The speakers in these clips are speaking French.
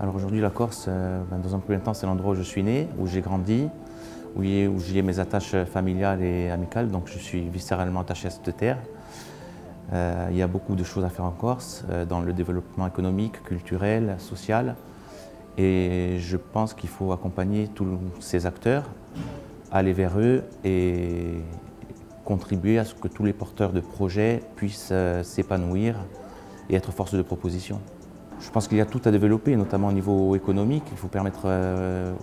Alors aujourd'hui, la Corse, dans un premier temps, c'est l'endroit où je suis né, où j'ai grandi, où j'y ai mes attaches familiales et amicales, donc je suis viscéralement attaché à cette terre. Il y a beaucoup de choses à faire en Corse, dans le développement économique, culturel, social. Et je pense qu'il faut accompagner tous ces acteurs, aller vers eux et contribuer à ce que tous les porteurs de projets puissent s'épanouir et être force de proposition. Je pense qu'il y a tout à développer, notamment au niveau économique. Il faut permettre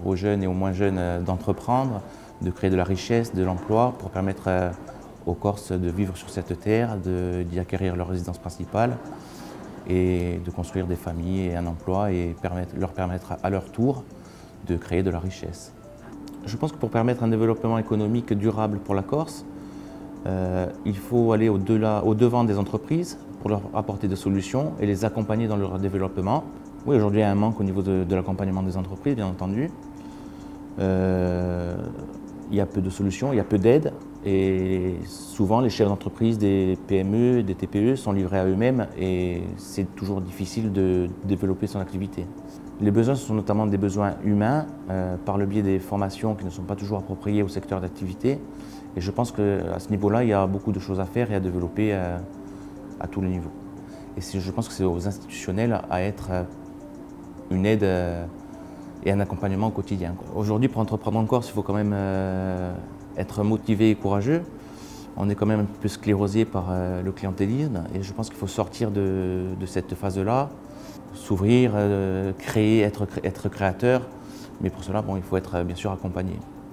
aux jeunes et aux moins jeunes d'entreprendre, de créer de la richesse, de l'emploi, pour permettre aux Corses de vivre sur cette terre, d'y acquérir leur résidence principale et de construire des familles et un emploi et leur permettre à leur tour de créer de la richesse. Je pense que pour permettre un développement économique durable pour la Corse, il faut aller au-devant des entreprises pour leur apporter des solutions et les accompagner dans leur développement. Oui, aujourd'hui, il y a un manque au niveau de l'accompagnement des entreprises, bien entendu. Il y a peu de solutions, il y a peu d'aides et souvent les chefs d'entreprise des PME, des TPE sont livrés à eux-mêmes et c'est toujours difficile de développer son activité. Les besoins sont notamment des besoins humains par le biais des formations qui ne sont pas toujours appropriées au secteur d'activité. Et je pense qu'à ce niveau-là, il y a beaucoup de choses à faire et à développer à tous les niveaux. Et je pense que c'est aux institutionnels à être une aide et un accompagnement au quotidien. Aujourd'hui, pour entreprendre en Corse, il faut quand même être motivé et courageux. On est quand même un peu sclérosé par le clientélisme et je pense qu'il faut sortir de cette phase-là, s'ouvrir, créer, être créateur. Mais pour cela, il faut être bien sûr accompagné.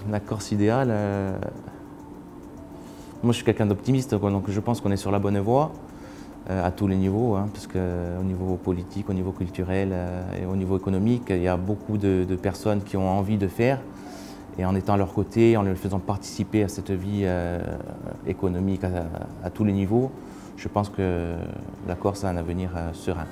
La Corse idéale, moi je suis quelqu'un d'optimiste, donc je pense qu'on est sur la bonne voie à tous les niveaux, parce qu'au niveau politique, au niveau culturel et au niveau économique, il y a beaucoup de personnes qui ont envie de faire. Et en étant à leur côté, en les faisant participer à cette vie économique à tous les niveaux, je pense que la Corse a un avenir serein.